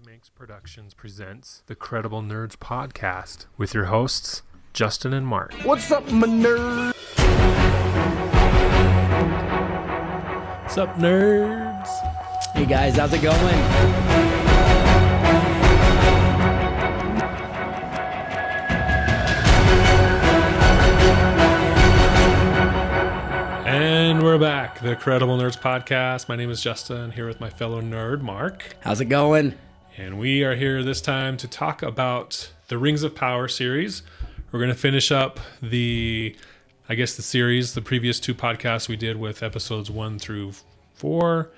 Makes Productions presents the Credible Nerds podcast with your hosts, Justin and Mark. What's up, my nerd? What's up, nerds? Hey guys, how's it going? And we're back, the Credible Nerds podcast. My name is Justin, here with my fellow nerd, Mark. How's it going? And we are here this time to talk about the Rings of Power series. We're going to finish up the series, the previous two podcasts we did with episodes 1 through 4.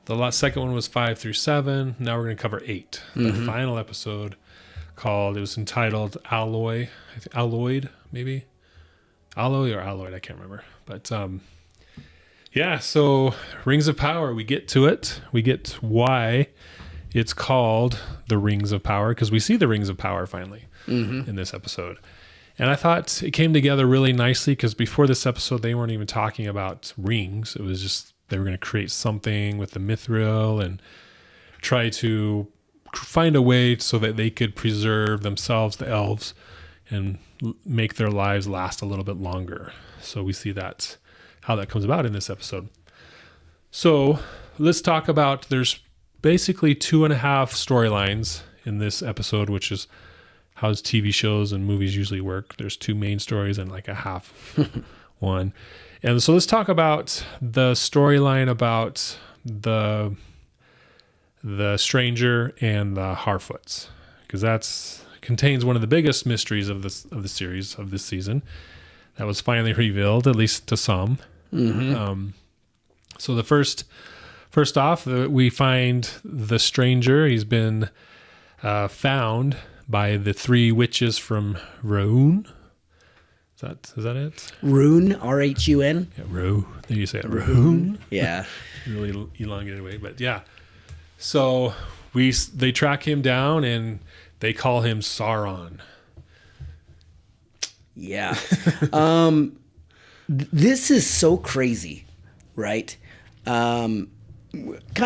The second one was 5 through 7. Now we're going to cover 8. The final episode it was entitled Alloy, Alloyed, maybe? Alloy or Alloyed, I can't remember. But so Rings of Power, we get to it. We get why it's called the Rings of Power, because we see the Rings of Power finally in this episode. And I thought it came together really nicely because before this episode, they weren't even talking about rings. It was just they were going to create something with the mithril and try to find a way so that they could preserve themselves, the elves, and make their lives last a little bit longer. So we see that how that comes about in this episode. So let's talk about, there's basically 2.5 storylines in this episode, which is how TV shows and movies usually work. There's 2 main stories and like a half one. And so let's talk about the storyline about the stranger and the Harfoots, because that's contains one of the biggest mysteries of the series of this season that was finally revealed, at least to some. So the first off, we find the stranger. He's been found by the 3 witches from Rhun. Is that it? Rhun, R-H-U-N? Yeah, Rhun. There you say it. Rhun. Yeah. Really elongated way, but yeah. So they track him down and they call him Sauron. Yeah. This is so crazy, right? Kind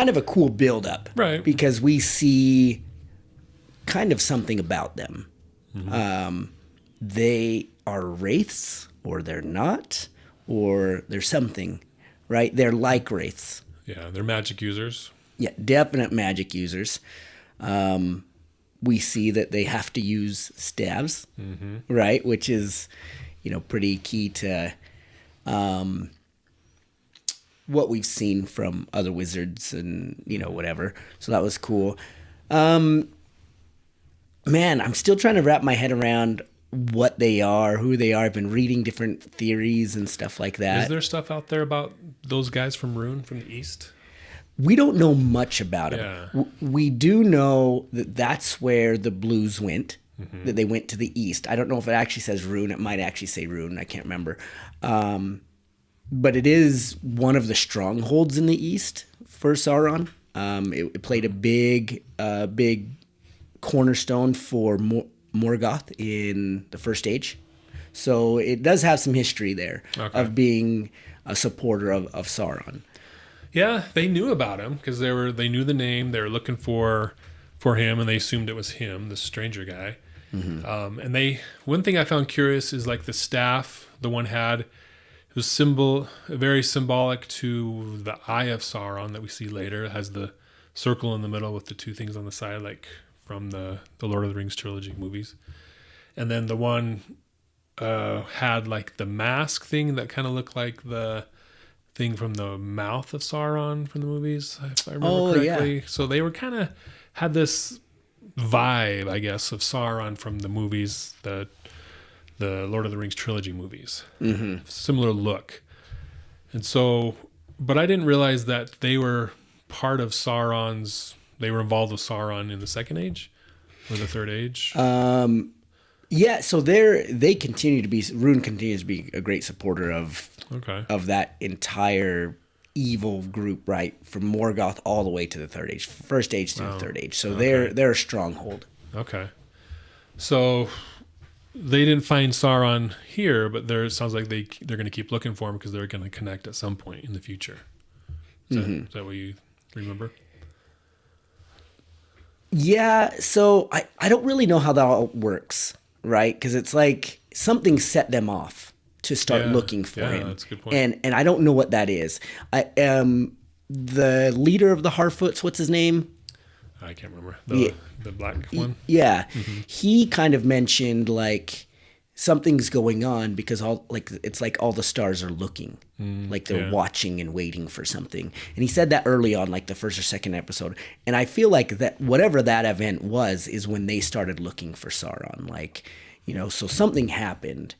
of a cool build-up. Right. Because we see kind of something about them. They are wraiths, or they're not, or they're something, right? They're like wraiths. Yeah, they're magic users. Yeah, definite magic users. We see that they have to use staves, right? Which is, pretty key to what we've seen from other wizards and, whatever. So that was cool. Man, I'm still trying to wrap my head around what they are, who they are. I've been reading different theories and stuff like that. Is there stuff out there about those guys from Rhun, from the east? We don't know much about them. Yeah. We do know that that's where the blues went, that they went to the east. I don't know if it actually says Rhun. It might actually say Rhun. I can't remember. But it is one of the strongholds in the east for Sauron. It played a big cornerstone for Morgoth in the First Age. So it does have some history there of being a supporter of Sauron. Yeah, they knew about him because they knew the name. They were looking for him, and they assumed it was him, the stranger guy. And one thing I found curious is like the staff the one had, it was very symbolic to the eye of Sauron that we see later. It has the circle in the middle with the 2 things on the side, like from the Lord of the Rings trilogy movies. And then the one had like the mask thing that kind of looked like the thing from the mouth of Sauron from the movies, if I remember correctly. Yeah. So they were kind of had this vibe, I guess, of Sauron from the movies, the Lord of the Rings trilogy movies. Similar look. And so, but I didn't realize that they were part of they were involved with Sauron in the Second Age or the Third Age. Yeah, so Rhun continues to be a great supporter of that entire evil group, right? From Morgoth all the way to the Third Age, First Age to the Third Age. So they're a stronghold. Okay. So they didn't find Sauron here, but it sounds like they're going to keep looking for him because they're going to connect at some point in the future. Is that what you remember? Yeah, so I don't really know how that all works, right? Because it's like something set them off to start looking for him. That's a good point. And I don't know what that is. I the leader of the Harfoots, what's his name? I can't remember Yeah. the black one. Yeah. He kind of mentioned like something's going on because it's like all the stars are looking. Like they're watching and waiting for something. And he said that early on, like the first or second episode. And I feel like that whatever that event was is when they started looking for Sauron. Like, so something happened.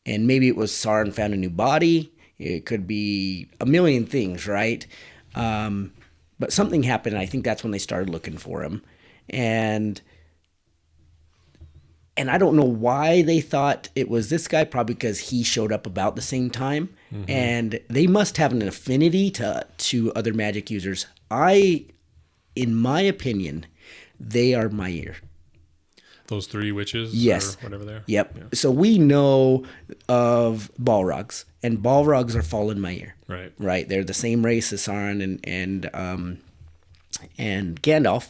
And maybe it was Sauron found a new body. It could be a million things, right? But something happened, and I think that's when they started looking for him. And I don't know why they thought it was this guy, probably because he showed up about the same time. And they must have an affinity to other magic users. In my opinion, they are Maiir. Those three witches, yes, or whatever they are. Yep. Yeah. So we know of Balrogs, and Balrogs are fallen Maiir. Right. Right. They're the same race as Sauron and Gandalf,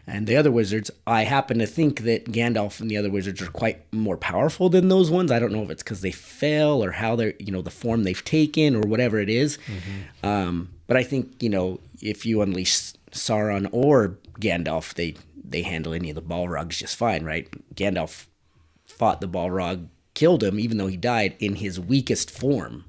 and the other wizards. I happen to think that Gandalf and the other wizards are quite more powerful than those ones. I don't know if it's because they fell or how they're, the form they've taken or whatever it is. But I think, if you unleash Sauron or Gandalf, they handle any of the Balrogs just fine, right? Gandalf fought the Balrog, killed him, even though he died in his weakest form.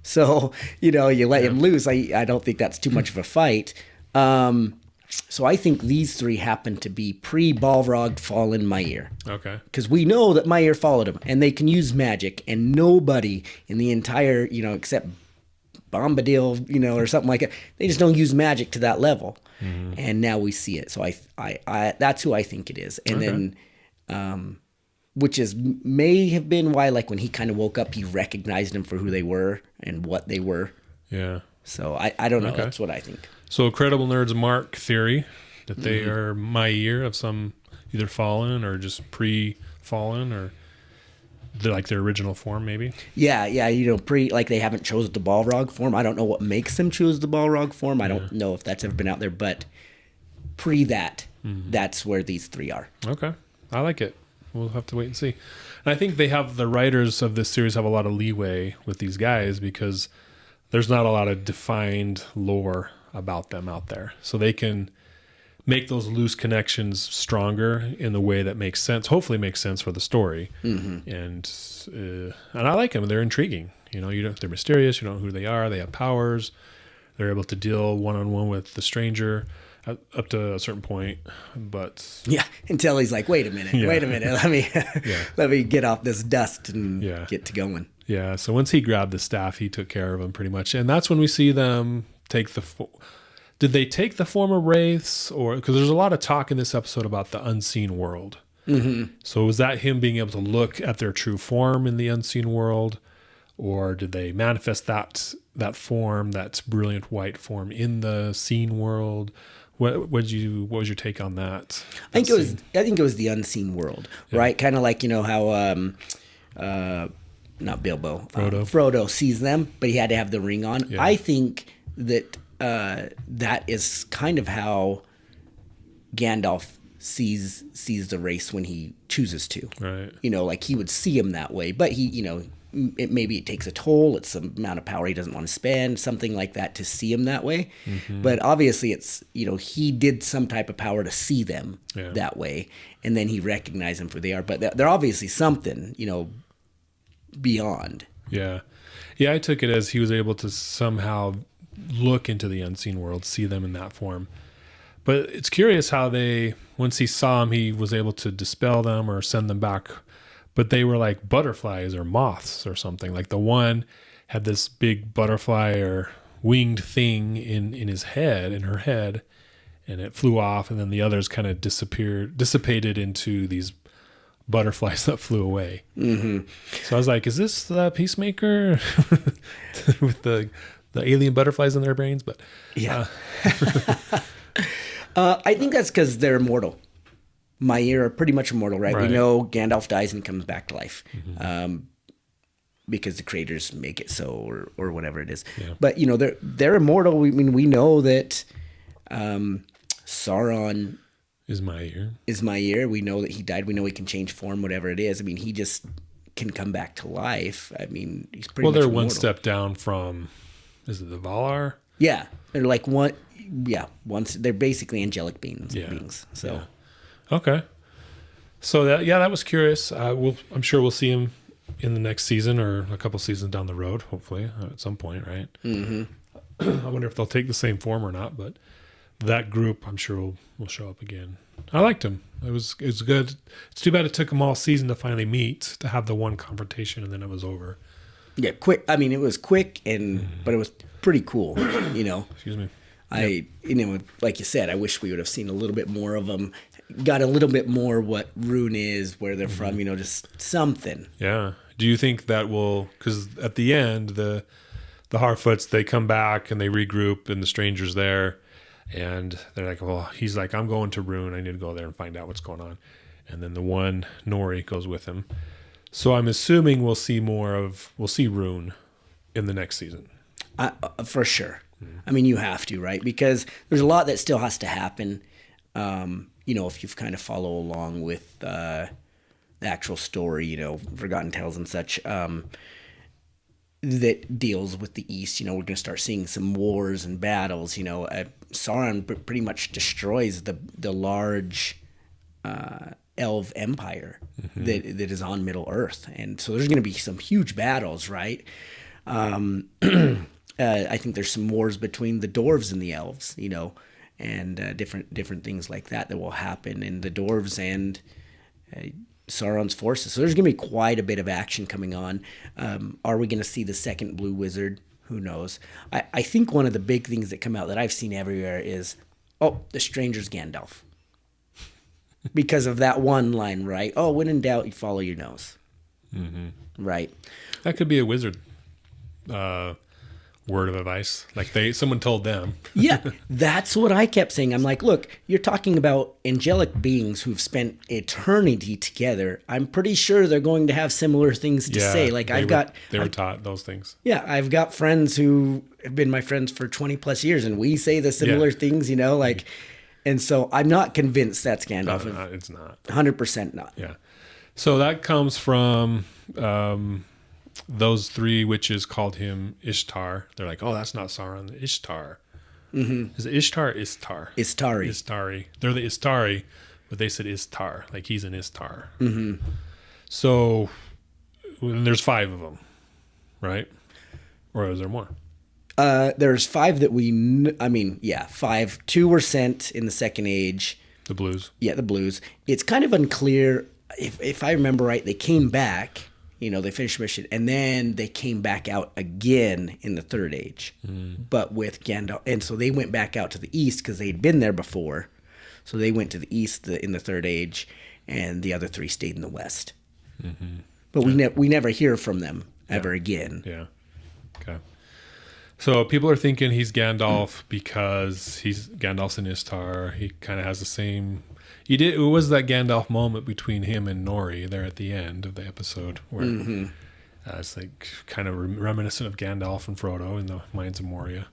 So, you let him loose. I don't think that's too much of a fight. So I think these three happen to be pre-Balrog fallen Maiir. Okay. Because we know that Maiir followed him, and they can use magic, and nobody in the entire, except Bombadil, or something like that, they just don't use magic to that level. And now we see it. So I that's who I think it is. And then, which may have been why, like when he kind of woke up, he recognized them for who they were and what they were. Yeah. So I don't know. Okay. That's what I think. So Credible Nerds Mark theory that they are Maiir of some either fallen or just pre-fallen or like their original form, maybe. Yeah, like they haven't chosen the Balrog form. I don't know what makes them choose the Balrog form. I don't know if that's ever been out there, but pre that, that's where these three are. Okay, I like it. We'll have to wait and see. And I think the writers of this series have a lot of leeway with these guys because there's not a lot of defined lore about them out there, so they can make those loose connections stronger in the way that makes sense. Hopefully, makes sense for the story. And I like them. They're intriguing. They're mysterious. You don't know who they are. They have powers. They're able to deal one-on-one with the stranger up to a certain point. But yeah, until he's like, wait a minute, let me get off this dust and get to going. Yeah. So once he grabbed the staff, he took care of him pretty much, and that's when we see them take Did they take the form of wraiths, or because there's a lot of talk in this episode about the unseen world? So was that him being able to look at their true form in the unseen world, or did they manifest that form, that brilliant white form, in the seen world? What was your take on that? I think it was the unseen world, right? Kind of like how not Bilbo, Frodo sees them, but he had to have the ring on. Yeah. I think that that is kind of how Gandalf sees the race when he chooses to. Right. Like he would see him that way, but he, maybe it takes a toll. It's the amount of power he doesn't want to spend, something like that, to see him that way. But obviously it's, he did some type of power to see them that way, and then he recognized them for they are. But they're obviously something, beyond. Yeah. Yeah, I took it as he was able to somehow look into the unseen world, see them in that form. But it's curious how once he saw them, he was able to dispel them or send them back. But they were like butterflies or moths or something. Like the one had this big butterfly or winged thing in her head, and it flew off, and then the others kind of dissipated into these butterflies that flew away. So I was like, is this the Peacemaker with the alien butterflies in their brains? But I think that's because they're immortal. Maiir are pretty much immortal, right? We know Gandalf dies and comes back to life, because the creators make it so, or whatever it is. Yeah. But they're immortal. We know that Sauron Is my ear. Ismair. We know that he died. We know he can change form, whatever it is. I mean, he just can come back to life. I mean, he's pretty much They're immortal. one step down from, is it the Valar? Yeah, they're like one. Yeah, they're basically angelic beings. Yeah. So Yeah. Okay. So that was curious. I'm sure we'll see him in the next season or a couple seasons down the road, hopefully at some point, right? Mm-hmm. I wonder if they'll take the same form or not, but that group, I'm sure will show up again. I liked him. It was good. It's too bad it took them all season to finally meet, to have the one confrontation, and then it was over. Yeah, quick. I mean, it was quick, but it was pretty cool. Excuse me. Like you said, I wish we would have seen a little bit more of them. Got a little bit more what Rhun is, where they're from. Just something. Yeah. Do you think that will? Because at the end, the Harfoots, they come back and they regroup, and the stranger's there. And they're like, well, he's like, I'm going to Rhun. I need to go there and find out what's going on. And then the one, Nori, goes with him. So I'm assuming we'll see Rhun in the next season. For sure. I mean, you have to, right? Because there's a lot that still has to happen. If you've kind of follow along with the actual story, Forgotten Tales and such, that deals with the East. We're going to start seeing some wars and battles. Sauron pretty much destroys the large elf empire that is on Middle Earth, and so there's going to be some huge battles, right? I think there's some wars between the dwarves and the elves, and different things like that will happen in the dwarves and Sauron's forces. So there's going to be quite a bit of action coming on. Are we going to see the second Blue Wizard? Who knows? I think one of the big things that come out that I've seen everywhere is, the stranger's Gandalf. Because of that one line, right? Oh, when in doubt, you follow your nose. Mm-hmm. Right. That could be a wizard word of advice. Like someone told them. Yeah, that's what I kept saying. I'm like, look, you're talking about angelic beings who've spent eternity together. I'm pretty sure they're going to have similar things to say. Like they were taught those things. Yeah, I've got friends who have been my friends for 20 plus years, and we say the similar things, and so I'm not convinced that's Gandalf. No, it's not. 100% not. Yeah. So that comes from those three witches called him Ishtar. They're like, oh, that's not Sauron. Ishtar. Mm-hmm. Is it Ishtar or Istar? Istari. Istari. They're the Istari, but they said Istar. Like he's an Istar. Mm-hmm. So there's 5 of them, right? Or is there more? There's 5 that 5. 2 were sent in the Second Age. The Blues. Yeah, the Blues. It's kind of unclear. If I remember right, they came back. They finished mission, and then they came back out again in the Third Age, but with Gandalf. And so they went back out to the East because they'd been there before. So they went to the East in the Third Age, and the other 3 stayed in the West. Mm-hmm. But we never hear from them ever again. Yeah. Okay. So people are thinking he's Gandalf because Gandalf's an Istar. He kind of has the same. It was that Gandalf moment between him and Nori there at the end of the episode where it's like kind of reminiscent of Gandalf and Frodo in the Mines of Moria,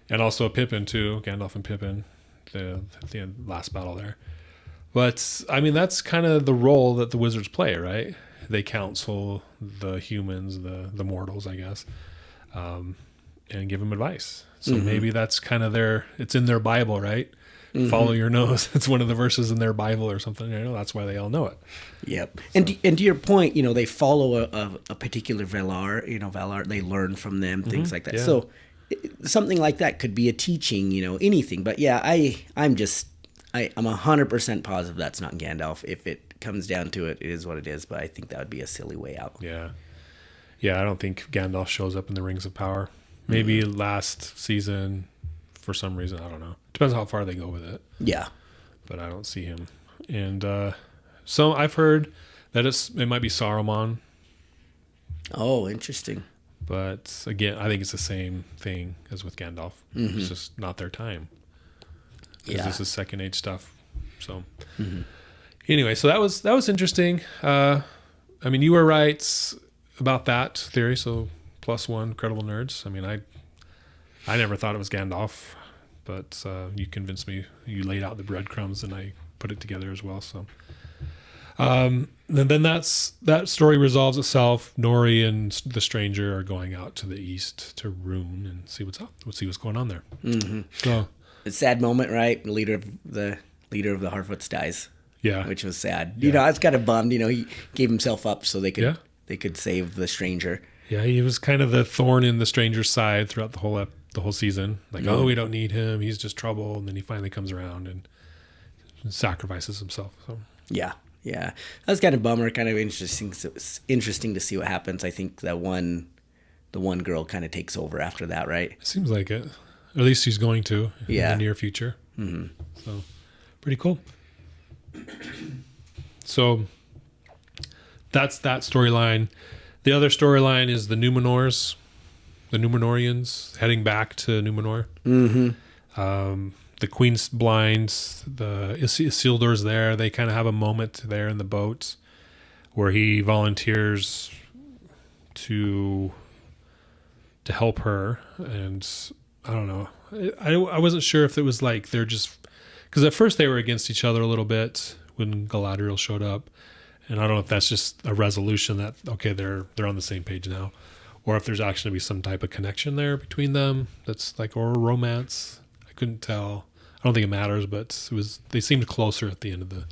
and also Pippin too. Gandalf and Pippin, at the last battle there. But I mean, that's kind of the role that the wizards play, right? They counsel the humans, the mortals, I guess, and give them advice. So maybe that's kind of it's in their Bible, right? Mm-hmm. Follow your nose. It's one of the verses in their Bible or something. That's why they all know it. Yep. So. And to your point, they follow a particular Valar. Valar. They learn from them, things like that. Yeah. So something like that could be a teaching. Anything. But yeah, I'm 100% positive that's not Gandalf. If it comes down to it, it is what it is. But I think that would be a silly way out. Yeah. Yeah. I don't think Gandalf shows up in the Rings of Power. Maybe last season. For some reason, I don't know. Depends how far they go with it. Yeah. But I don't see him. And so I've heard that it might be Saruman. Oh, interesting. But again, I think it's the same thing as with Gandalf. Mm-hmm. It's just not their time. Because this is Second Age stuff. So anyway, so that was interesting. I mean, you were right about that theory. So +1 credible nerds. I mean, I never thought it was Gandalf, but you convinced me. You laid out the breadcrumbs, and I put it together as well. So, and then that story resolves itself. Nori and the stranger are going out to the east to Rhun and see what's up. We'll see what's going on there. Mm-hmm. So, a sad moment, right? The leader of the Harfoots dies. Yeah, which was sad. Yeah. I was kind of bummed. He gave himself up so they could save the stranger. Yeah, he was kind of the thorn in the stranger's side throughout the whole season. Like, oh, we don't need him. He's just trouble. And then he finally comes around and sacrifices himself. So yeah. That was kind of bummer. Kind of interesting to see what happens. I think the one girl kind of takes over after that, right? It seems like it. At least she's going to in the near future. Mm-hmm. So pretty cool. So that's that storyline. The other storyline is the Numenorians heading back to Numenor. Mm-hmm. The Queen's blind. The Isildur's there. They kind of have a moment there in the boat where he volunteers to help her. And I don't know. I wasn't sure if it was like they're just... Because at first they were against each other a little bit when Galadriel showed up. And I don't know if that's just a resolution that, okay, they're on the same page now. Or if there's actually be some type of connection there between them that's like, or a romance. I couldn't tell. I don't think it matters, but they seemed closer at the end of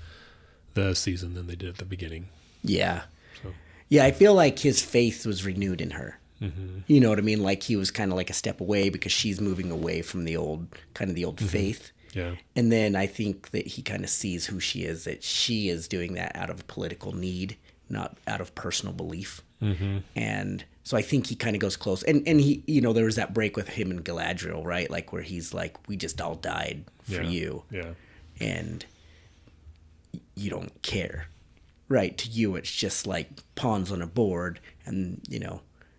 the season than they did at the beginning. Yeah. So. Yeah, I feel like his faith was renewed in her. Mm-hmm. You know what I mean? Like he was kind of like a step away because she's moving away from the old mm-hmm. faith. Yeah. And then I think that he kind of sees who she is, that she is doing that out of political need, not out of personal belief. Mm-hmm. And so I think he kind of goes close. And he, there was that break with him and Galadriel, right? Like where he's like, we just all died for you. Yeah. And you don't care, right? To you, it's just like pawns on a board and,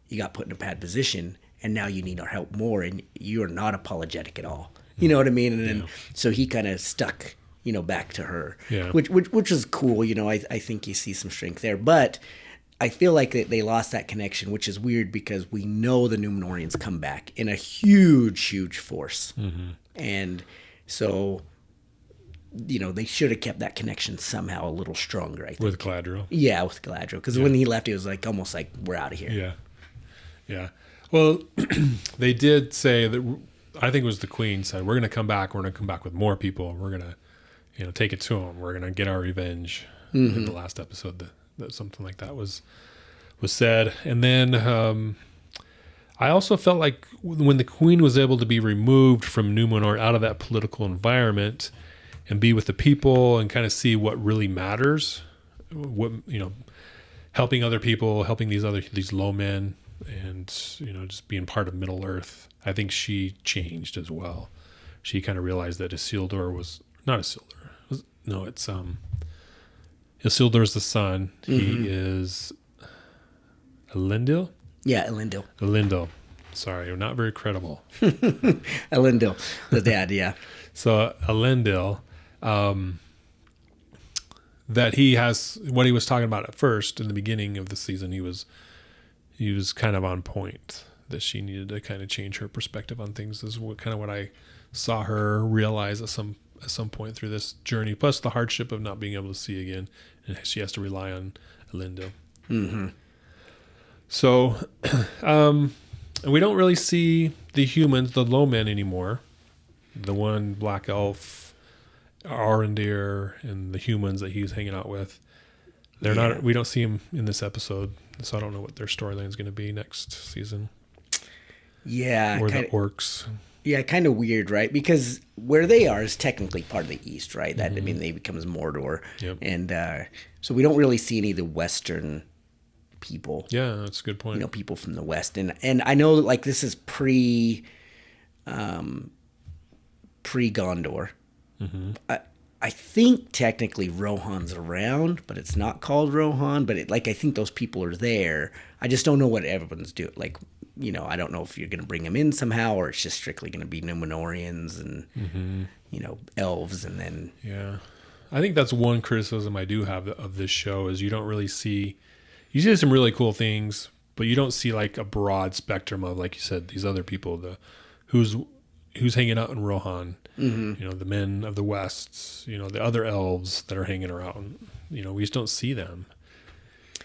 you got put in a bad position and now you need our help more and you're not apologetic at all. You know what I mean? And then, so he kind of stuck, back to her, which was cool. I think you see some strength there, but I feel like they lost that connection, which is weird because we know the Numenorians come back in a huge, huge force. Mm-hmm. And so, they should have kept that connection somehow a little stronger, I think. With Galadriel? Yeah, with Galadriel. Because when he left, it was like almost like, we're out of here. Yeah. Yeah. Well, they did say that, I think it was the Queen said, we're going to come back. We're going to come back with more people. We're going to, take it to them. We're going to get our revenge. Mm-hmm. In the last episode, that something like that was said. And then I also felt like when the Queen was able to be removed from Numenor out of that political environment and be with the people and kind of see what really matters, what, helping other people, helping these low men and, just being part of Middle Earth. I think she changed as well. She kind of realized that Isildur was not Isildur. It's Isildur's the son. Mm-hmm. He is Elendil? Yeah, Elendil. Elendil. Sorry, I'm not very credible. Elendil, the dad, yeah. So Elendil, that he has what he was talking about at first in the beginning of the season. He was kind of on point. That she needed to kind of change her perspective on things is what I saw her realize at some point through this journey. Plus the hardship of not being able to see again, and she has to rely on Elendil. Mm-hmm. So, and we don't really see the humans, the low men anymore. The one black elf, Arondir, and the humans that he's hanging out with. They're not. We don't see them in this episode, so I don't know what their storyline is going to be next season. Yeah. Or the orcs. Yeah, kind of weird, right? Because where they are is technically part of the East, right? That Mm-hmm. they become as Mordor. Yep. And so we don't really see any of the Western people. Yeah, that's a good point. People from the West. And I know like this is pre Gondor. Mm-hmm. I think technically Rohan's around, but it's not called Rohan. But I think those people are there. I just don't know what everyone's doing. Like, I don't know if you're going to bring them in somehow, or it's just strictly going to be Numenorians and, mm-hmm. Elves, and then... Yeah. I think that's one criticism I do have of this show is you don't really see... You see some really cool things, but you don't see like a broad spectrum of, like you said, these other people, who's, who's hanging out in Rohan. You know, the men of the West, you know, the other elves that are hanging around. You know, we just don't see them.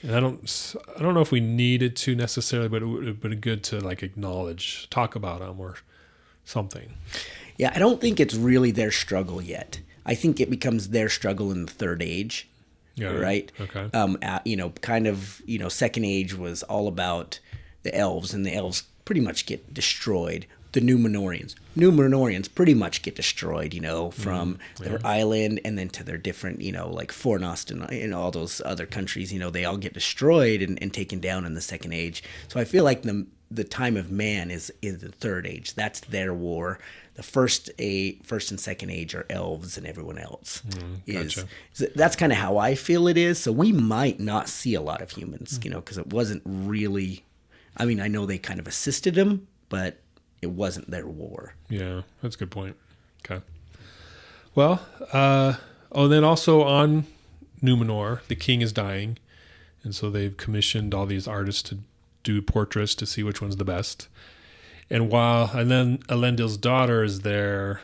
And I don't know if we needed to necessarily, but it would have been good to like acknowledge, talk about them or something. Yeah, I don't think it's really their struggle yet. I think it becomes their struggle in the Third Age. Yeah. Right. Okay. You know, kind of, you know, Second Age was all about the elves, and the elves pretty much get destroyed. The Numenorians pretty much get destroyed, you know, from their island and then to their different, you know, like Fornost and all those other countries, you know, they all get destroyed and taken down in the Second Age. So I feel like the time of man is the Third Age. That's their war. The first and Second Age are elves and everyone else. Gotcha. That's kind of how I feel it is. So we might not see a lot of humans, you know, because it wasn't really. I mean, I know they kind of assisted them, but it wasn't their war. Yeah, that's a good point. Okay. Well, then also on Numenor, the king is dying, and so they've commissioned all these artists to do portraits to see which one's the best. And then Elendil's daughter is there,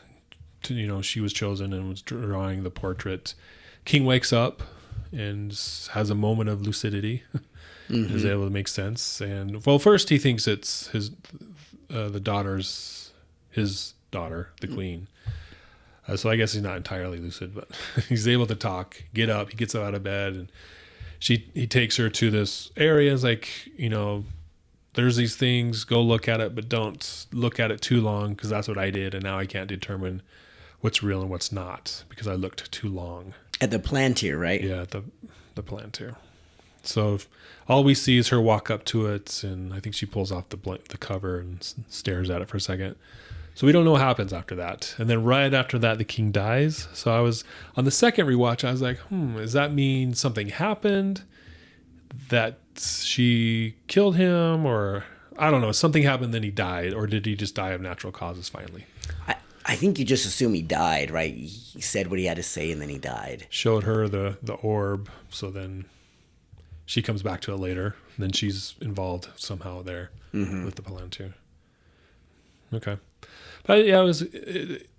you know, she was chosen and was drawing the portrait. King wakes up and has a moment of lucidity, is able to make sense. And well, first he thinks it's his daughter, the queen. So I guess he's not entirely lucid, but he's able to talk, get up. He gets out of bed, and he takes her to this area. It's like, you know, there's these things, go look at it, but don't look at it too long, because that's what I did, and now I can't determine what's real and what's not because I looked too long. At the Plantir, right? Yeah, at the Plantir. So all we see is her walk up to it, and I think she pulls off the cover and stares at it for a second. So we don't know what happens after that. And then right after that, the king dies. So I was, on the second rewatch, I was like, does that mean something happened? That she killed him? Or, I don't know, something happened, then he died? Or did he just die of natural causes finally? I think you just assume he died, right? He said what he had to say, and then he died. Showed her the orb, so then she comes back to it later. Then she's involved somehow there with the Palantir. Okay. But yeah,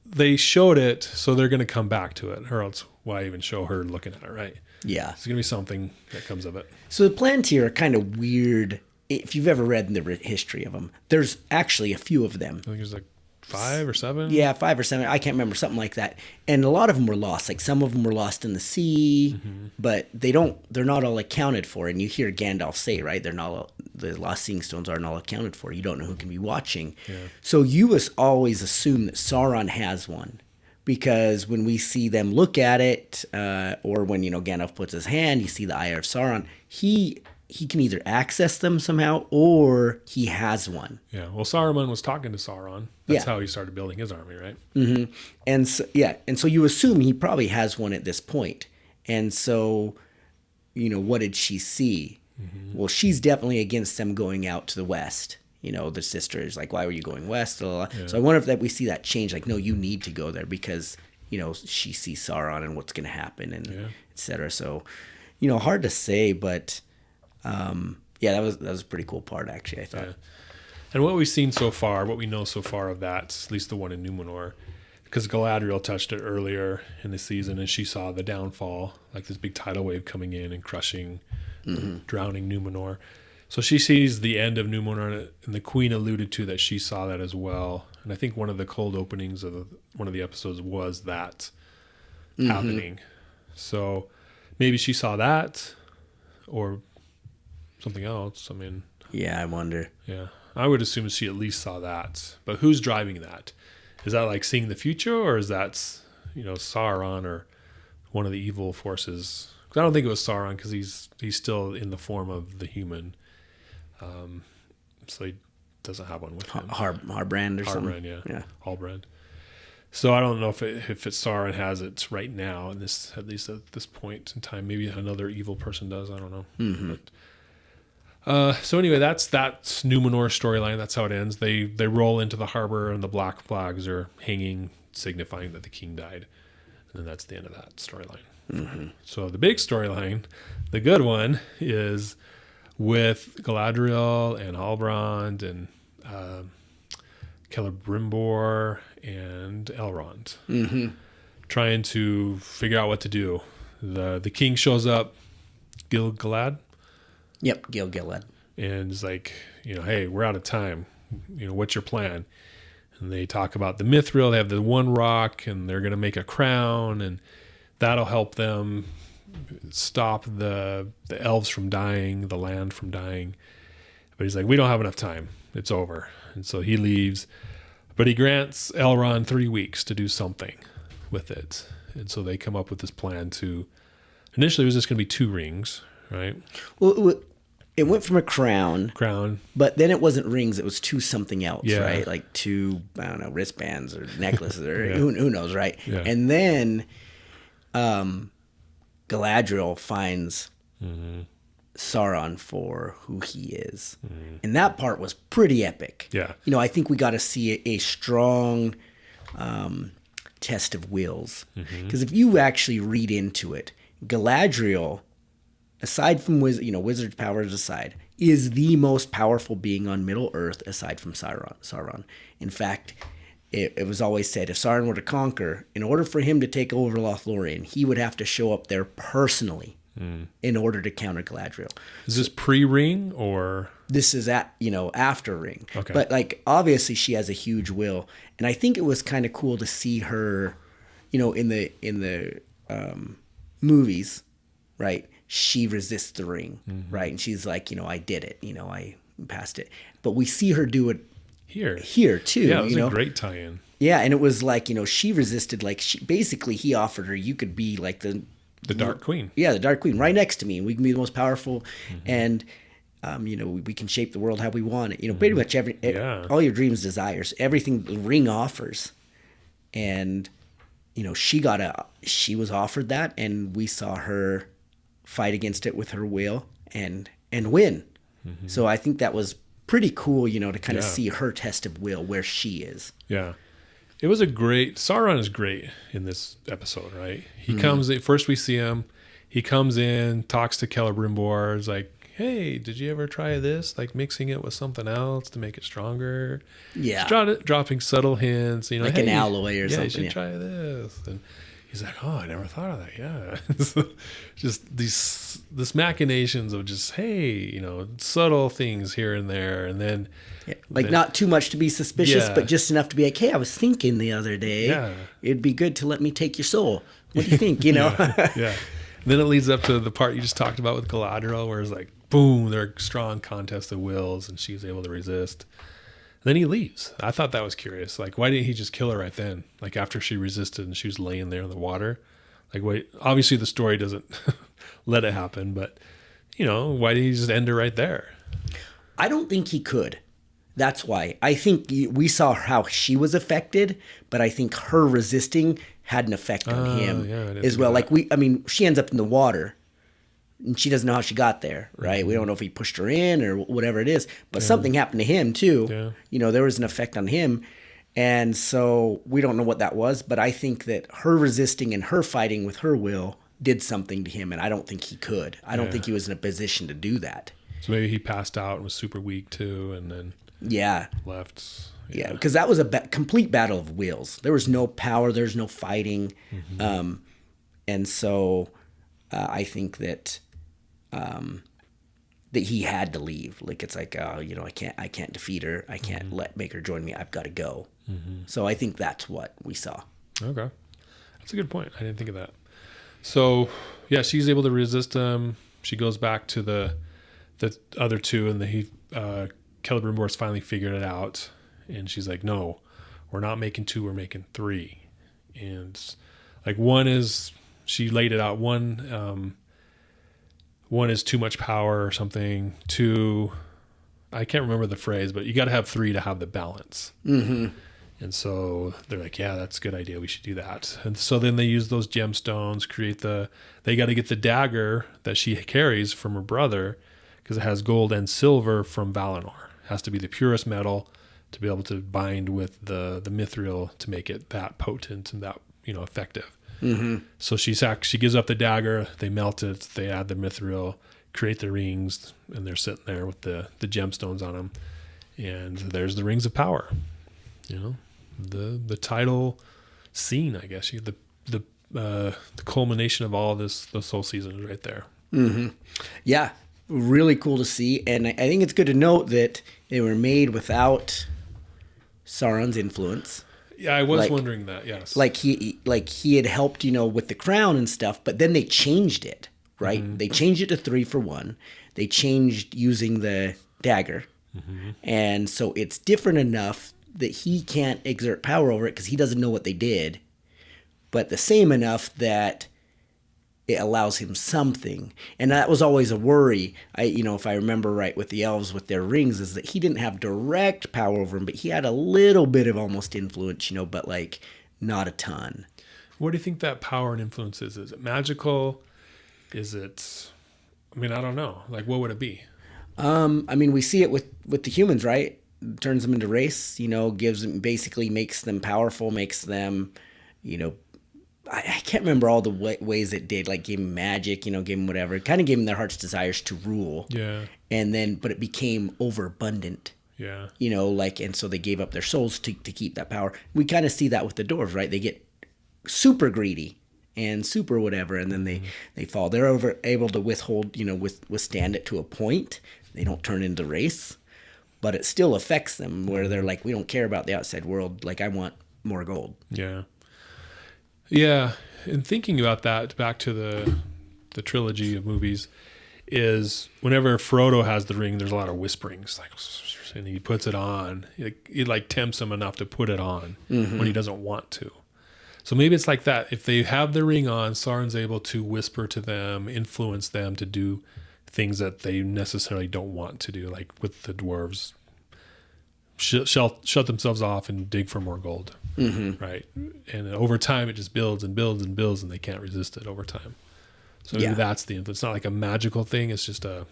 they showed it, so they're going to come back to it, or else why even show her looking at it, right? Yeah. It's going to be something that comes of it. So the Palantir are kind of weird. If you've ever read the history of them, there's actually a few of them. I think there's like 5 or 7. Yeah, 5 or 7. I can't remember, something like that. And a lot of them were lost. Like some of them were lost in the sea, but they're not all accounted for. And you hear Gandalf say, right? The lost seeing stones aren't all accounted for. You don't know who can be watching. Yeah. So you always assume that Sauron has one, because when we see them look at it, or when, you know, Gandalf puts his hand, you see the eye of Sauron. He can either access them somehow, or he has one. Yeah. Well, Saruman was talking to Sauron. That's how he started building his army, right? Mm-hmm. And so you assume he probably has one at this point. And so, you know, what did she see? Well, she's definitely against them going out to the west. You know, the sister is like, why were you going west? Yeah. So I wonder if we see that change. Like, no, you need to go there because, you know, she sees Sauron and what's going to happen, and et cetera. So, you know, hard to say, but that was a pretty cool part, actually, I thought. Yeah. And what we've seen so far, what we know so far of that, at least the one in Numenor, because Galadriel touched it earlier in the season, and she saw the downfall, like this big tidal wave coming in and crushing, drowning Numenor. So she sees the end of Numenor, and the Queen alluded to that she saw that as well. And I think one of the cold openings of one of the episodes was that happening. So maybe she saw that, or something else. I mean, yeah, I wonder. Yeah, I would assume she at least saw that. But who's driving that? Is that like seeing the future, or is that, you know, Sauron or one of the evil forces? Because I don't think it was Sauron, because he's still in the form of the human. So he doesn't have one with him. Harbrand or something. Harbrand, yeah. Halbrand. So I don't know if it's Sauron has it right now, at least at this point in time. Maybe another evil person does. I don't know. But, so anyway, that's Numenor storyline. That's how it ends. They roll into the harbor, and the black flags are hanging, signifying that the king died. And then that's the end of that storyline. So the big storyline, the good one, is with Galadriel and Halbrand and Celebrimbor and Elrond, trying to figure out what to do. The king shows up, Gil-galad. Yep, Gil-galad. And is like, hey, we're out of time. What's your plan? And they talk about the mithril. They have the one rock, and they're going to make a crown, and that'll help them stop the elves from dying, the land from dying. But he's like, we don't have enough time. It's over. And so he leaves. But he grants Elrond 3 weeks to do something with it. And so they come up with this plan to... Initially, it was just going to be 2 rings, right? Well, it went from a crown, but then it wasn't rings. It was 2 something else, right? Like 2, I don't know, wristbands or necklaces or who knows, right? Yeah. And then Galadriel finds Sauron for who he is. And that part was pretty epic. Yeah. I think we got to see a strong test of wills. Because if you actually read into it, Galadriel, aside from wizard's powers aside, is the most powerful being on Middle Earth aside from Sauron. In fact, it was always said if Sauron were to conquer, in order for him to take over Lothlorien, he would have to show up there personally in order to counter Galadriel. Is this pre-ring or? This is after Ring. Okay. But obviously she has a huge will, and I think it was kind of cool to see her, in the movies, right? She resists the ring, right? And she's like, I did it, I passed it. But we see her do it here too. Yeah, it was a great tie-in. Yeah, and it was like, she resisted, like he offered her, you could be like the Dark Queen. Yeah, the Dark Queen right next to me, and we can be the most powerful, and we can shape the world how we want it. Pretty much all your dreams, desires, everything the ring offers, and she was offered that, and we saw her fight against it with her will and win. So I think that was pretty cool, to kind of see her test of will where she is. Yeah. It was Sauron is great in this episode, right? He comes in, first we see him, he comes in, talks to Celebrimbor, is like, hey, did you ever try this? Like mixing it with something else to make it stronger? Yeah. Just dropping subtle hints, like hey, an alloy or something. You should try this. And he's like, oh, I never thought of that. Yeah. Just this machinations of just, hey, subtle things here and there. And then... Yeah. Not too much to be suspicious, but just enough to be like, hey, I was thinking the other day, it'd be good to let me take your soul. What do you think, Yeah. And then it leads up to the part you just talked about with Galadriel, where it's like, boom, they're a strong contest of wills, and she's able to resist. And then he leaves. I thought that was curious. Like, why didn't he just kill her right then? Like, after she resisted and she was laying there in the water. Like, wait, obviously the story doesn't let it happen, but, why did he just end her right there? I don't think he could. That's why. I think we saw how she was affected, but I think her resisting had an effect on him as well. Like she ends up in the water, and she doesn't know how she got there, right? We don't know if he pushed her in or whatever it is, but something happened to him too. Yeah. There was an effect on him, and so we don't know what that was, but I think that her resisting and her fighting with her will did something to him, and I don't think he could. I don't think he was in a position to do that. So maybe he passed out and was super weak too, and then... left. Yeah, because that was a complete battle of wills. There was no power. There's no fighting, and so I think that that he had to leave. Like it's like, I can't defeat her. I can't make her join me. I've got to go. So I think that's what we saw. Okay, that's a good point. I didn't think of that. So yeah, she's able to resist him. She goes back to the other 2, and Celebrimbor's finally figured it out, and she's like, no, we're not making 2, we're making 3. And like one is, she laid it out, one is too much power or something. 2, I can't remember the phrase, but you got to have 3 to have the balance. And so they're like, yeah, that's a good idea, we should do that. And so then they use those gemstones, they got to get the dagger that she carries from her brother, because it has gold and silver from Valinor. It has to be the purest metal to be able to bind with the mithril to make it that potent and that effective. So she gives up the dagger, they melt it, they add the mithril, create the rings, and they're sitting there with the gemstones on them. And there's the rings of power. You know, the title scene, I guess, the culmination of all this whole season is right there. Yeah, really cool to see. And I think it's good to note that they were made without Sauron's influence. Yeah, I was wondering that. Yes, he had helped, with the crown and stuff, but then they changed it, right? Mm-hmm. They changed it to 3 for 1. They changed using the dagger, and so it's different enough that he can't exert power over it because he doesn't know what they did, but the same enough that it allows him something. And that was always a worry. If I remember right with the elves with their rings, is that he didn't have direct power over him, but he had a little bit of almost influence, but like not a ton. What do you think that power and influence is? Is it magical? Is it, I don't know. Like, what would it be? We see it with the humans, right? Turns them into race, basically makes them powerful, makes them, I can't remember all the ways it did, like gave them magic, gave them whatever. It kind of gave them their heart's desires to rule. Yeah. But it became overabundant. Yeah. And so they gave up their souls to keep that power. We kind of see that with the dwarves, right? They get super greedy and super whatever, and then they fall. They're able to withstand it to a point. They don't turn into race, but it still affects them where they're like, we don't care about the outside world. Like, I want more gold. Yeah. Yeah, and thinking about that, back to the trilogy of movies, is whenever Frodo has the ring, there's a lot of whisperings, like, and he puts it on. It like tempts him enough to put it on when he doesn't want to. So maybe it's like that. If they have the ring on, Sauron's able to whisper to them, influence them to do things that they necessarily don't want to do, like with the dwarves. Shut themselves off and dig for more gold, right? And over time, it just builds and builds and builds, and they can't resist it over time. So maybe that's the influence. It's not like a magical thing. It's just a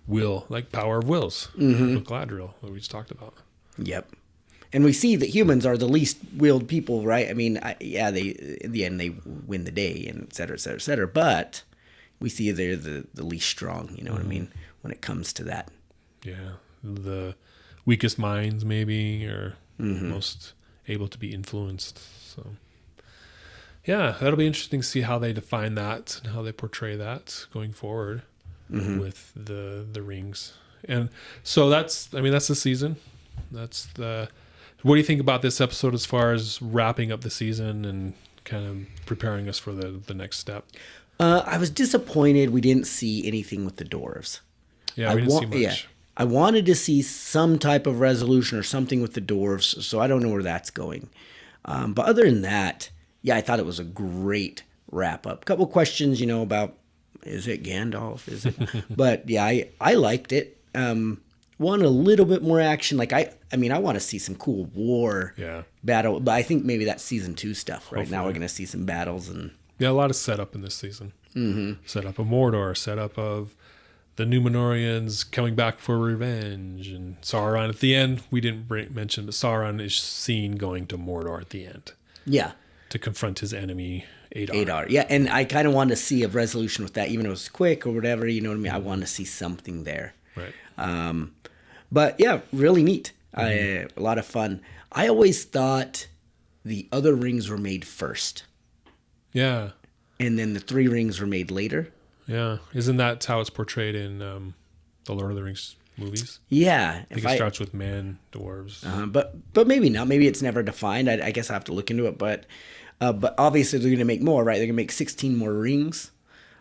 will, like power of wills, with Galadriel, that we just talked about. Yep. And we see that humans are the least willed people, right? They in the end, they win the day, and et cetera, et cetera, et cetera. But we see they're the least strong, you know what I mean, when it comes to that. Yeah. The weakest minds, maybe, or most able to be influenced. So, yeah, that'll be interesting to see how they define that and how they portray that going forward with the rings. And so that's the season. What do you think about this episode as far as wrapping up the season and kind of preparing us for the next step? I was disappointed we didn't see anything with the dwarves. Yeah, we didn't see much. Yeah. I wanted to see some type of resolution or something with the dwarves, so I don't know where that's going. But other than that, I thought it was a great wrap-up. A couple questions, about, is it Gandalf? Is it? But, I liked it. Want a little bit more action. Like, I want to see some cool war battle, but I think maybe that's season 2 stuff. Right now we're going to see some battles. A lot of setup in this season. Setup of Mordor, setup of the Númenóreans coming back for revenge, and Sauron at the end. We didn't mention, but Sauron is seen going to Mordor at the end. Yeah. To confront his enemy, Adar. Yeah, and I kind of wanted to see a resolution with that, even if it was quick or whatever, you know what I mean? I wanted to see something there. Right. But yeah, really neat. A lot of fun. I always thought the other rings were made first. Yeah. And then the 3 rings were made later. Yeah, isn't that how it's portrayed in the Lord of the Rings movies? Yeah, I think it starts with man, dwarves. But maybe not. Maybe it's never defined. I guess I have to look into it. But obviously they're going to make more, right? They're going to make 16 more rings,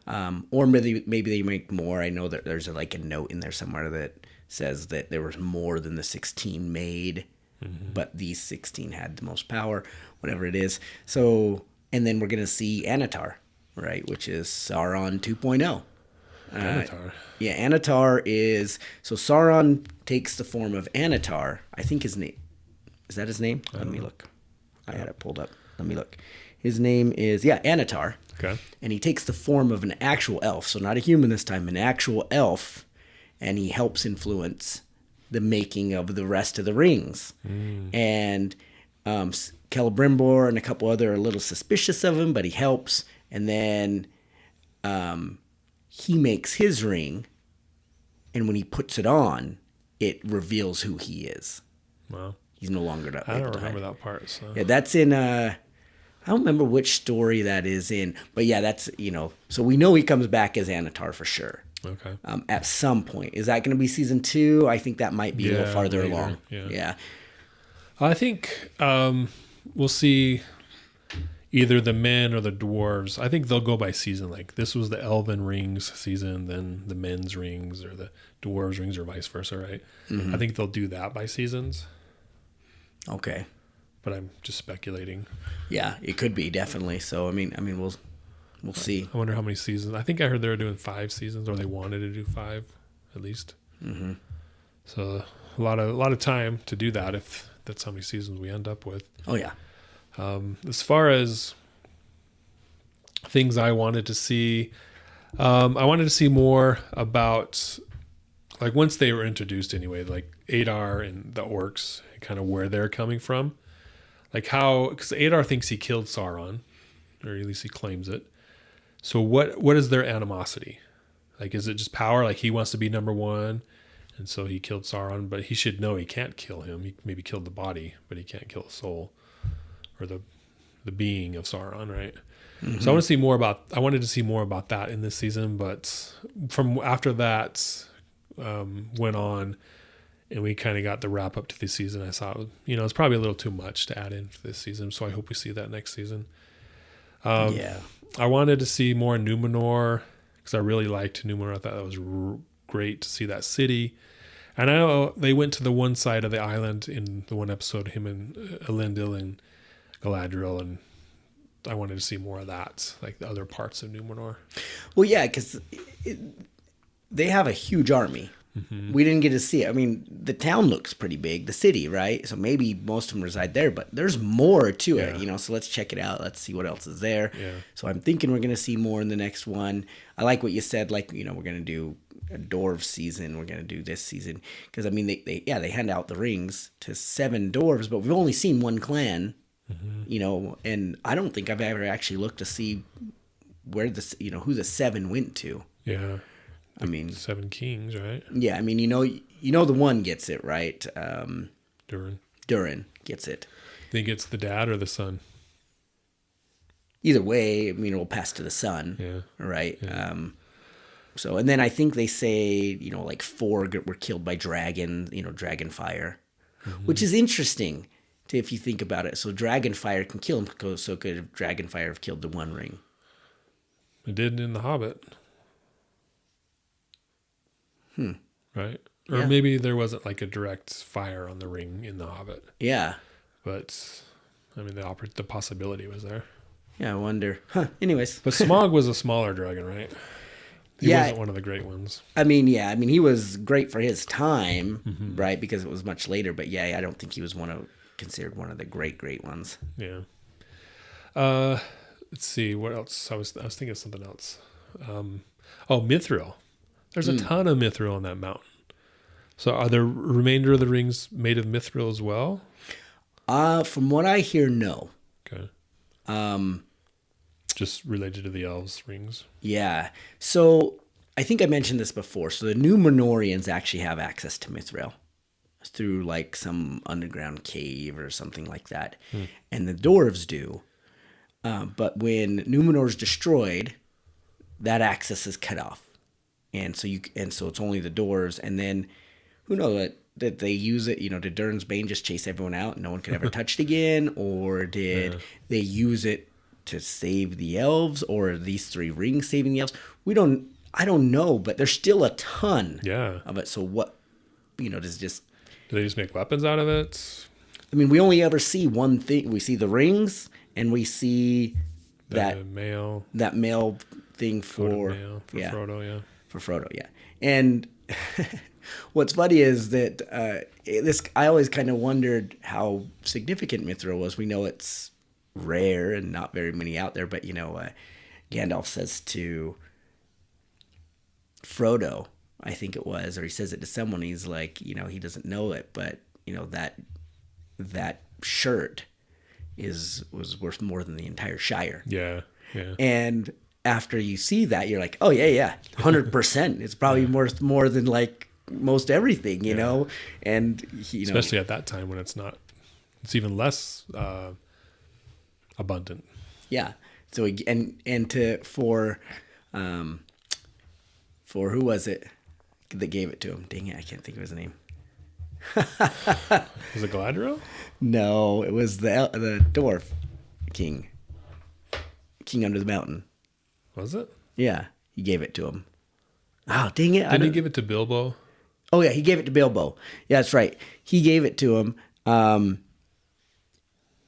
or maybe they make more. I know that there's a note in there somewhere that says that there was more than the 16 made, but these 16 had the most power, whatever it is. So, and then we're going to see Anatar. Right, which is Sauron 2.0. Anatar. Anatar is... So Sauron takes the form of Anatar. I think his name... Is that his name? Let me look. I had it pulled up. Let me look. His name is... Anatar. Okay. And he takes the form of an actual elf. So not a human this time, an actual elf. And he helps influence the making of the rest of the rings. And Celebrimbor and a couple other are a little suspicious of him, but he helps. And then he makes his ring, and when he puts it on, it reveals who he is. Wow. He's no longer able I don't to remember hide. that part. So. Yeah, that's in I don't remember which story that is in, but yeah, that's so we know he comes back as Anatar for sure. Okay. At some point, is that going to be season 2? I think that might be a little farther later, along. Yeah. Yeah. I think we'll see either the men or the dwarves. I think they'll go by season. Like this was the elven rings season, then the men's rings or the dwarves rings or vice versa, right? I think they'll do that by seasons. Okay. But I'm just speculating. Yeah, it could be definitely. So I mean, we'll see. I wonder how many seasons. I think I heard they were doing 5 seasons, or they wanted to do 5 at least. Mm-hmm. So a lot of time to do that if that's how many seasons we end up with. Oh yeah. As far as things I wanted to see, I wanted to see more about, like once they were introduced anyway, like Adar and the orcs, kind of where they're coming from. Like how, because Adar thinks he killed Sauron, or at least he claims it. So what is their animosity? Like, is it just power? Like he wants to be number one, and so he killed Sauron, but he should know he can't kill him. He maybe killed the body, but he can't kill the soul or the being of Sauron, right? Mm-hmm. So I wanted to see more about that in this season, but from after that went on, and we kind of got the wrap up to the season, I saw, it's probably a little too much to add in for this season. So I hope we see that next season. Yeah. I wanted to see more Numenor because I really liked Numenor. I thought that was great to see that city. And I know they went to the one side of the island in the one episode, him and Elendil and Galadriel, and I wanted to see more of that, like the other parts of Numenor. Well, yeah, because they have a huge army. Mm-hmm. We didn't get to see it. I mean, the town looks pretty big, the city, right? So maybe most of them reside there, but there's more to it, So let's check it out. Let's see what else is there. Yeah. So I'm thinking we're going to see more in the next one. I like what you said, like, we're going to do a dwarf season. We're going to do this season. Because, I mean, they hand out the rings to 7 dwarves, but we've only seen one clan, and I don't think I've ever actually looked to see where who the 7 went to. Yeah. I mean, 7 kings, right? Yeah, I mean, the one gets it, right? Durin gets it. Think it's the dad or the son? Either way, I mean, it will pass to the son. Yeah. Right. Yeah. So, and then I think they say, like 4 were killed by dragon fire, which is interesting if you think about it. So dragon fire can kill him. So could dragon fire have killed the One Ring? It did in The Hobbit. Right? Or maybe there wasn't like a direct fire on the ring in The Hobbit. Yeah. But, I mean, the possibility was there. Yeah, I wonder. Anyways. But Smaug was a smaller dragon, right? He wasn't one of the great ones. I mean, he was great for his time, right? Because it was much later. But yeah, I don't think he was considered one of the great ones. Yeah. Let's see, what else? I was thinking of something else. Mithril. There's a ton of mithril on that mountain. So are the remainder of the rings made of mithril as well? From what I hear, no. Okay. Just related to the elves' rings. Yeah. So I think I mentioned this before. So the Numenorians actually have access to mithril through like some underground cave or something like that. And the dwarves do. But when Numenor is destroyed, that access is cut off. And so it's only the dwarves, and then who knows that they use it, did Durin's Bane just chase everyone out and no one could ever touch it again, or did they use it to save the elves, or are these 3 rings saving the elves? I don't know, but there's still a ton of it. So what, does just... Do they just make weapons out of it? I mean, we only ever see one thing. We see the rings, and we see that mail thing for Frodo, yeah. For Frodo, yeah. And what's funny is that I always kind of wondered how significant mithril was. We know it's rare and not very many out there, but Gandalf says to Frodo, I think it was, or he says it to someone. He's like, he doesn't know it, but that shirt was worth more than the entire Shire. Yeah. And after you see that, you're like, oh yeah, 100%. It's probably worth more than like most everything, and especially at that time when it's not It's even less abundant. Yeah. So for who was it that gave it to him? Dang it, I can't think of his name. Was it Galadriel? No, it was the dwarf king under the mountain. Was it? Yeah, he gave it to him. Oh, dang it! Didn't he give it to Bilbo? Oh yeah, he gave it to Bilbo. Yeah, that's right. He gave it to him.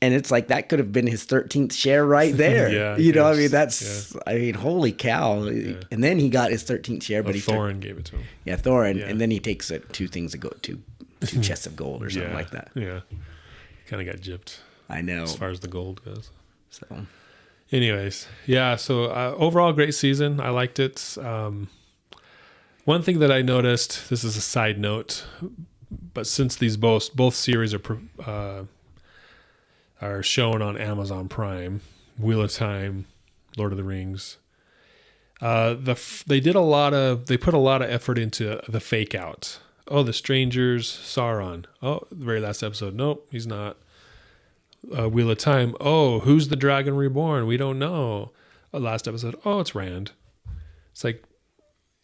And it's like that could have been his 13th share right there. Yeah, you know, I yes, mean, that's, I mean, holy cow. Yeah. And then he got his 13th share, but Thorin gave it to him. Yeah, Thorin. Yeah. And then he takes it, two chests of gold or something like that. Yeah. Kind of got gypped. I know. As far as the gold goes. So, anyways, yeah. So overall, great season. I liked it. One thing that I noticed, this is a side note, but since these both series are shown on Amazon Prime, Wheel of Time, Lord of the Rings, they put a lot of effort into the fake out. Oh, the strangers, Sauron. Oh, the very last episode. Nope, he's not. Wheel of Time. Oh, who's the dragon reborn? We don't know. Last episode. Oh, it's Rand. It's like,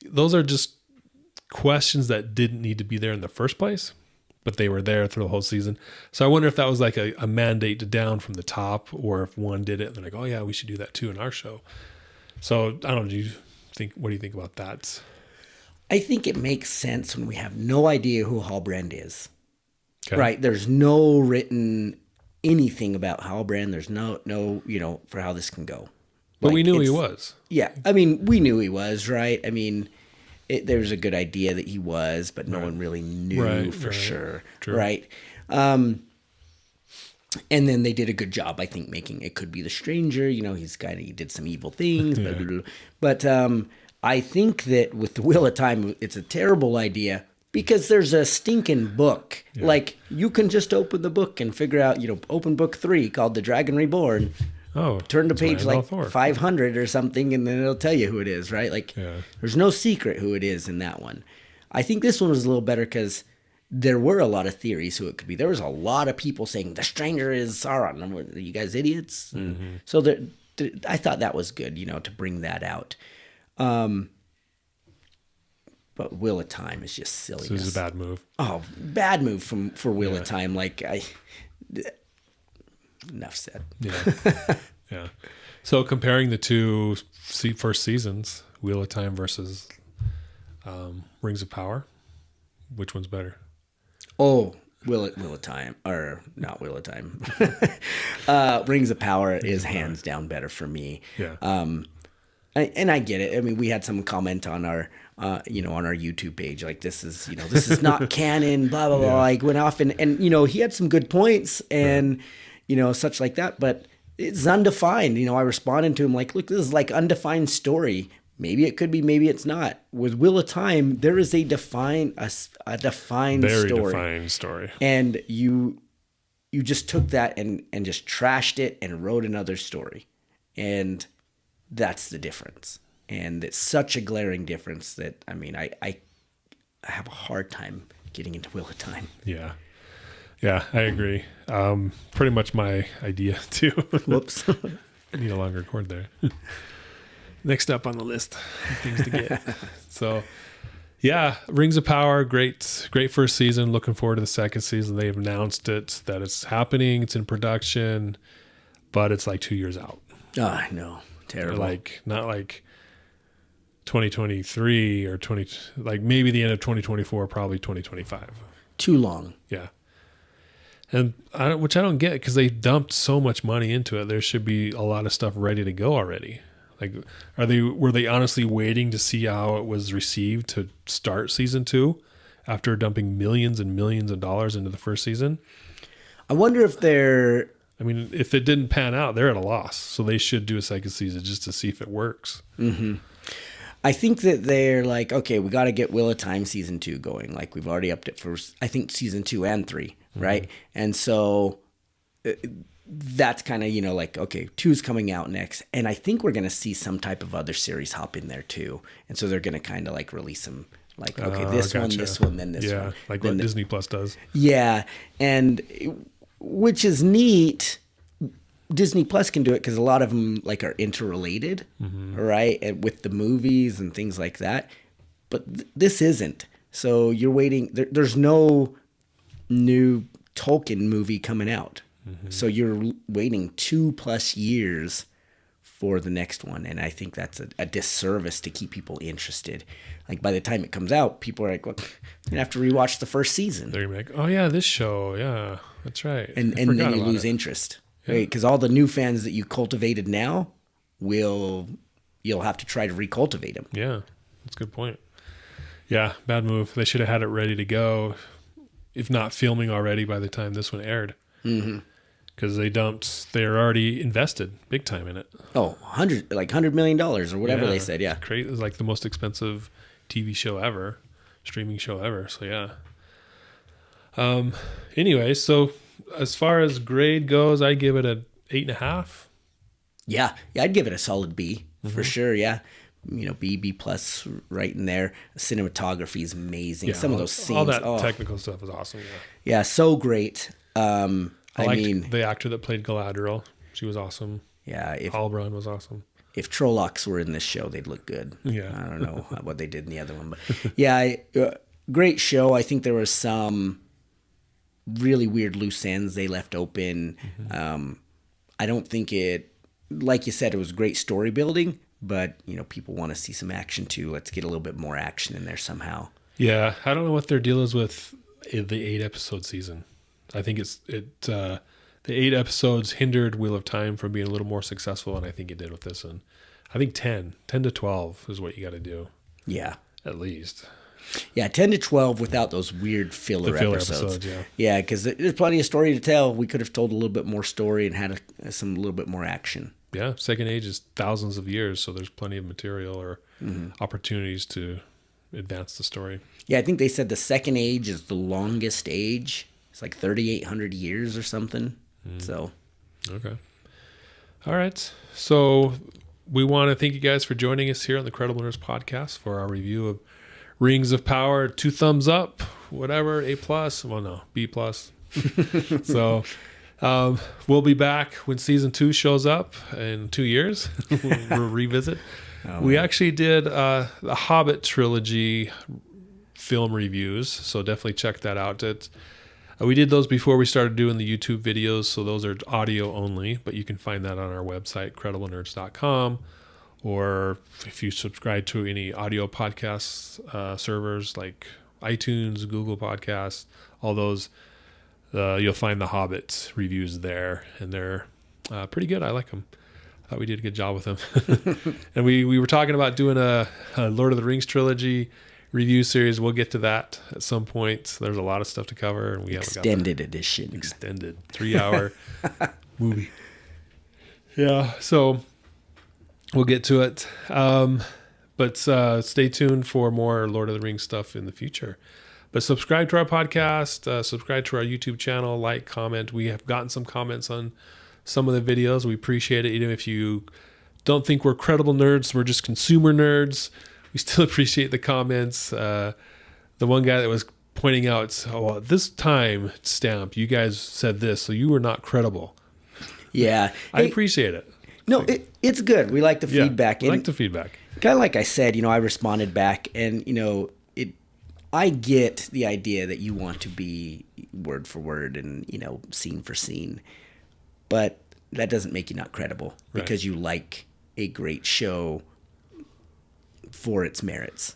those are just questions that didn't need to be there in the first place, but they were there through the whole season. So I wonder if that was like a mandate down from the top, or if one did it and they're like, oh yeah, we should do that too in our show. So I don't know. What do you think about that? I think it makes sense when we have no idea who Halbrand is. Okay. Right? There's no written anything about Halbrand. There's no, for how this can go. But like, we knew he was. Yeah. I mean, we knew he was, right? I mean, there was a good idea that he was, but no one really knew for sure. True. Right? And then they did a good job, I think, making it could be the stranger. You know, he did some evil things. Blah, blah, blah. But I think that with the Wheel of Time, it's a terrible idea because there's a stinking book. Yeah. Like, you can just open the book and figure out, open book 3 called The Dragon Reborn. Oh, turn to page like 500 or something, and then it'll tell you who it is, right? Like, there's no secret who it is in that one. I think this one was a little better because there were a lot of theories who it could be. There was a lot of people saying the stranger is Sauron. Are you guys idiots? Mm-hmm. So I thought that was good, to bring that out. But Wheel of Time is just silliness. So this is a bad move. Oh, bad move for Wheel of Time. Like, enough said. Yeah. Yeah. So comparing the two first seasons, Wheel of Time versus Rings of Power, which one's better? Oh, Wheel of Time, or not Wheel of Time. Rings of Power is hands down better for me. Yeah. And I get it. I mean, we had some comment on our, on our YouTube page, like, this is not canon, blah, blah, blah, like, went off and, he had some good points and, such like that, but it's undefined. I responded to him like, look, this is like undefined story. Maybe it could be, maybe it's not. With Wheel of Time, there is a defined story. Very defined story. And you just took that and just trashed it and wrote another story. And that's the difference. And it's such a glaring difference that, I mean, I have a hard time getting into Wheel of Time. Yeah. Yeah, I agree. Pretty much my idea too. Whoops. I need a longer cord there. Next up on the list of things to get. So, yeah, Rings of Power, great first season. Looking forward to the second season. They've announced it, that it's happening. It's in production, but it's like 2 years out. Oh, I know. Terrible. Like, not like 2023 or like maybe the end of 2024, probably 2025. Too long. Yeah. And which I don't get, because they dumped so much money into it. There should be a lot of stuff ready to go already. Like, were they honestly waiting to see how it was received to start season 2 after dumping millions and millions of dollars into the first season? I wonder if they're... I mean, if it didn't pan out, they're at a loss. So they should do a second season just to see if it works. Mm-hmm. I think that they're like, okay, we got to get Wheel of Time season 2 going. Like, we've already upped it for, I think, season 2 and 3, right? Mm-hmm. And so that's kind of, like, okay, 2's coming out next. And I think we're going to see some type of other series hop in there too. And so they're going to kind of like release them. Like, okay, this one, then this one. Yeah, like what Disney Plus does. Yeah. And which is neat. Disney Plus can do it because a lot of them like are interrelated, right? And with the movies and things like that. But this isn't. So you're waiting. There's no new Tolkien movie coming out. So you're waiting 2+ years for the next one. And I think that's a disservice to keep people interested. Like by the time it comes out, people are like, well, I'm going to have to rewatch the first season. They're going to be like, oh yeah, this show. Yeah, that's right. And then you lose interest. Right? Because all the new fans that you cultivated now, you'll have to try to recultivate them. Yeah, that's a good point. Yeah, bad move. They should have had it ready to go, if not filming already by the time this one aired. Because they're already invested big time in it. Oh, $100 million or whatever they said. Yeah, crazy. It's like the most expensive TV show ever, streaming show ever. So yeah. Anyway, so as far as grade goes, I give it a 8.5. Yeah, I'd give it a solid B for sure. Yeah, B plus right in there. Cinematography is amazing. Yeah, some of those scenes, all that technical stuff is awesome. Yeah, so great. I liked the actor that played Galadriel. She was awesome. Yeah, Rhun was awesome. If Trollocs were in this show, they'd look good. Yeah, I don't know what they did in the other one, but yeah, great show. I think there was some really weird loose ends they left open. I don't think it, like you said, it was great story building, but people want to see some action too. Let's get a little bit more action in there somehow. Yeah, I don't know what their deal is with the 8-episode season. I think the 8 episodes hindered Wheel of Time from being a little more successful, and I think it did with this one. I think 10 to 12 is what you got to do. Yeah, at least. Yeah, 10 to 12 without those weird filler episodes. Yeah, because there's plenty of story to tell. We could have told a little bit more story and had a little bit more action. Yeah, Second Age is thousands of years, so there's plenty of material or opportunities to advance the story. Yeah, I think they said the Second Age is the longest age. It's like 3,800 years or something. So, okay. All right. So we want to thank you guys for joining us here on the Credible Nerds podcast for our review of Rings of Power. 2 thumbs up, whatever, A+. Well, no, B+. So we'll be back when season 2 shows up in 2 years. We'll revisit. We actually did the Hobbit trilogy film reviews, so definitely check that out. We did those before we started doing the YouTube videos, so those are audio only, but you can find that on our website, crediblenerds.com, or if you subscribe to any audio podcast servers like iTunes, Google Podcasts, all those, you'll find the Hobbit reviews there, and they're pretty good. I like them. I thought we did a good job with them. And we were talking about doing a Lord of the Rings trilogy review series. We'll get to that at some point. There's a lot of stuff to cover, and we haven't got extended edition, 3-hour movie. Yeah, so we'll get to it. But stay tuned for more Lord of the Rings stuff in the future. But subscribe to our podcast, subscribe to our YouTube channel, like, comment. We have gotten some comments on some of the videos. We appreciate it. Even if you don't think we're credible nerds, we're just consumer nerds. We still appreciate the comments. The one guy that was pointing out, this time stamp, you guys said this, so you were not credible. Yeah. I appreciate it. No, it's good. We like the feedback. We like the feedback. Kind of like I said, I responded back, and, I get the idea that you want to be word for word and, scene for scene. But that doesn't make you not credible because you like a great show for its merits.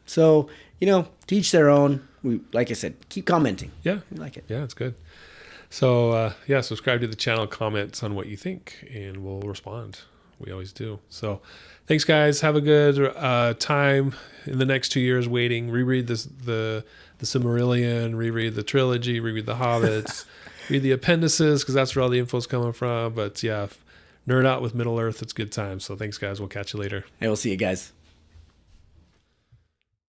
So, to each their own. We, like I said, keep commenting. Yeah. We like it. Yeah, it's good. So, subscribe to the channel, comments on what you think, and we'll respond. We always do. So, thanks, guys. Have a good time in the next 2 years waiting. Reread the Silmarillion, reread the trilogy, reread the Hobbits, read the appendices, because that's where all the info's coming from. But, yeah, nerd out with Middle-earth. It's a good time. So, thanks, guys. We'll catch you later. Hey, we'll see you guys.